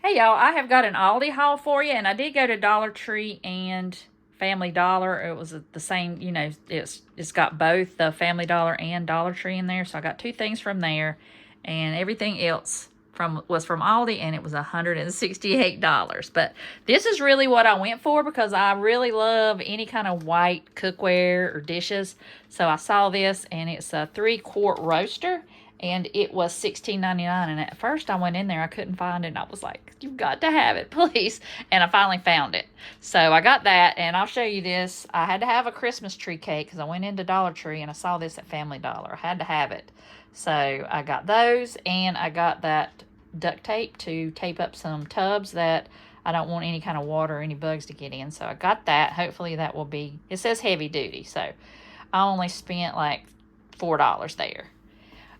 Hey y'all, I have got an Aldi haul for you, and I did go to Dollar Tree and Family Dollar. It was the same, it's got both the Family Dollar and Dollar Tree in there. So I got two things from there, and everything else was from Aldi, and it was $168. But this is really what I went for because I really love any kind of white cookware or dishes. So I saw this, and it's a 3-quart roaster. And it was $16.99. And at first I went in there, I couldn't find it. And I was like, you've got to have it, please. And I finally found it. So I got that, and I'll show you this. I had to have a Christmas tree cake because I went into Dollar Tree and I saw this at Family Dollar. I had to have it. So I got those, and I got that duct tape to tape up some tubs that I don't want any kind of water or any bugs to get in. So I got that. Hopefully that will be, it says heavy duty. So I only spent like $4 there.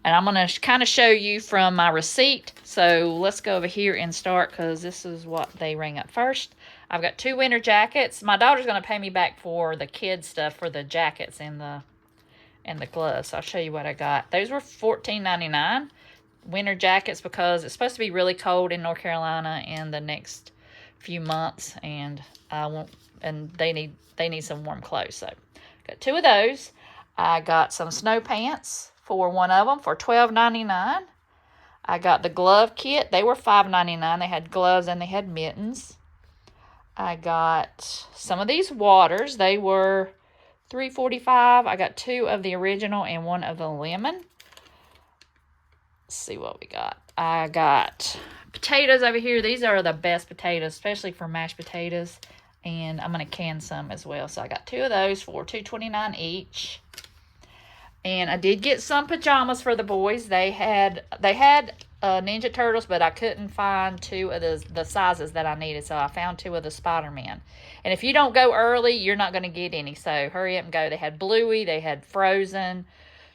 And I'm going to kind of show you from my receipt. So let's go over here and start because this is what they rang up first. I've got 2 winter jackets. My daughter's going to pay me back for the kids stuff for the jackets and the gloves. So I'll show you what I got. Those were $14.99 winter jackets because it's supposed to be really cold in North Carolina in the next few months, and they need some warm clothes. So got 2 of those. I got some snow pants for one of them for $12.99. I got the glove kit. They were $5.99. They had gloves and they had mittens. I got some of these waters. They were $3.45. I got 2 of the original and 1 of the lemon. Let's see what we got. I got potatoes over here. These are the best potatoes, especially for mashed potatoes. And I'm going to can some as well. So I got 2 of those for $2.29 each. And I did get some pajamas for the boys. They had Ninja Turtles, but I couldn't find 2 of the sizes that I needed. So I found 2 of the Spider-Man. And if you don't go early, you're not going to get any. So hurry up and go. They had Bluey. They had Frozen.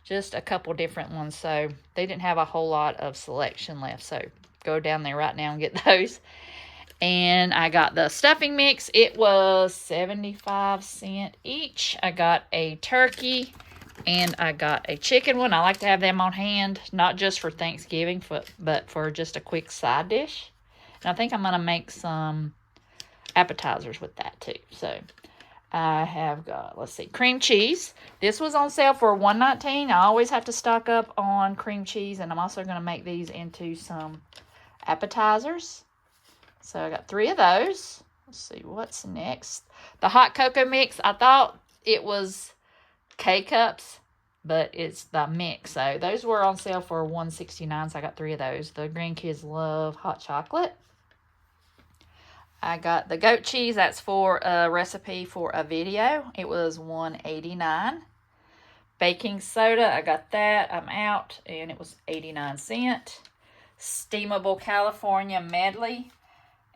Just a couple different ones. So they didn't have a whole lot of selection left. So go down there right now and get those. And I got the stuffing mix. It was 75 cents each. I got a turkey. And I got a chicken one. I like to have them on hand, not just for Thanksgiving, but for just a quick side dish. And I think I'm going to make some appetizers with that too. So I have got, let's see, cream cheese. This was on sale for $1.19. I always have to stock up on cream cheese, and I'm also going to make these into some appetizers. So I got 3 of those. Let's see, what's next? The hot cocoa mix. I thought it was K-cups, but it's the mix. So those were on sale for $1.69, so I got 3 of those. The grandkids love hot chocolate. I got the goat cheese. That's for a recipe for a video. It was $1.89. Baking soda, I got that. I'm out, and it was 89 cents. Steamable California medley.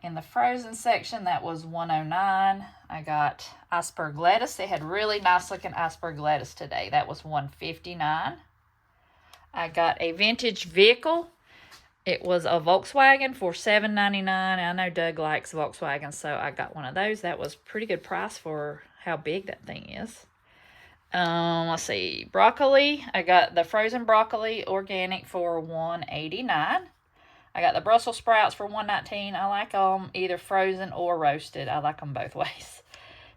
In the frozen section, that was $1.09. I got iceberg lettuce. They had really nice looking iceberg lettuce today. That was $1.59. I got a vintage vehicle. It was a Volkswagen for $7.99. I know Doug likes Volkswagen, so I got one of those. That was pretty good price for how big that thing is. Let's see, broccoli. I got the frozen broccoli organic for $1.89. I got the Brussels sprouts for $1.19. I like them either frozen or roasted. I like them both ways.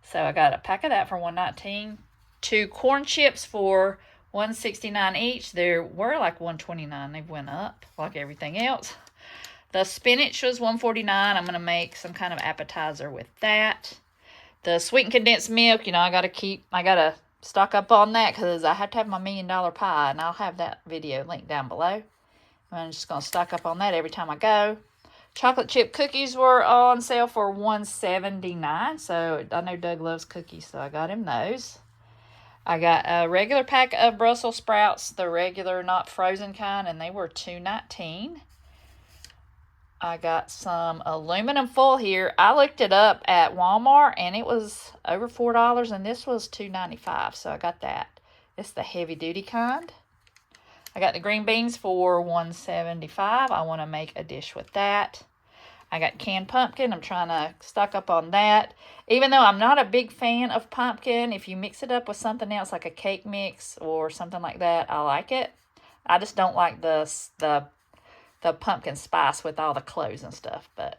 So I got a pack of that for $1.19. 2 corn chips for $1.69 each. They were like $1.29. They went up like everything else. The spinach was $1.49. I'm going to make some kind of appetizer with that. The sweetened condensed milk, I got to stock up on that because I have to have my $1 million pie, and I'll have that video linked down below. I'm just going to stock up on that every time I go. Chocolate chip cookies were on sale for $1.79. So I know Doug loves cookies, so I got him those. I got a regular pack of Brussels sprouts, the regular, not frozen kind, and they were $2.19. I got some aluminum foil here. I looked it up at Walmart, and it was over $4, and this was $2.95, so I got that. It's the heavy-duty kind. I got the green beans for $1.75. I want to make a dish with that. I got canned pumpkin. I'm trying to stock up on that. Even though I'm not a big fan of pumpkin, if you mix it up with something else like a cake mix or something like that, I like it. I just don't like the pumpkin spice with all the cloves and stuff. But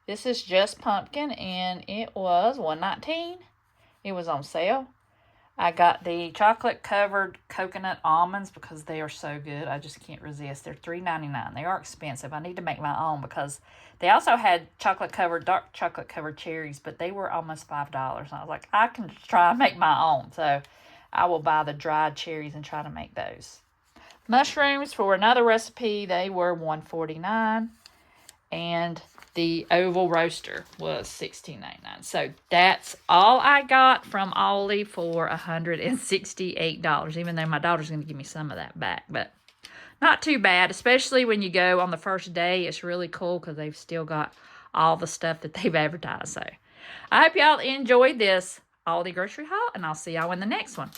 This is just pumpkin, and it was $1.19. It was on sale. I got the chocolate-covered coconut almonds because they are so good. I just can't resist. They're $3.99. They are expensive. I need to make my own because they also had dark chocolate-covered cherries, but they were almost $5. And I was like, I can try and make my own. So I will buy the dried cherries and try to make those. Mushrooms for another recipe, they were $1.49. And the oval roaster was $16.99. So that's all I got from Aldi for $168, even though my daughter's going to give me some of that back. But not too bad, especially when you go on the first day. It's really cool because they've still got all the stuff that they've advertised. So I hope y'all enjoyed this Aldi grocery haul, and I'll see y'all in the next one.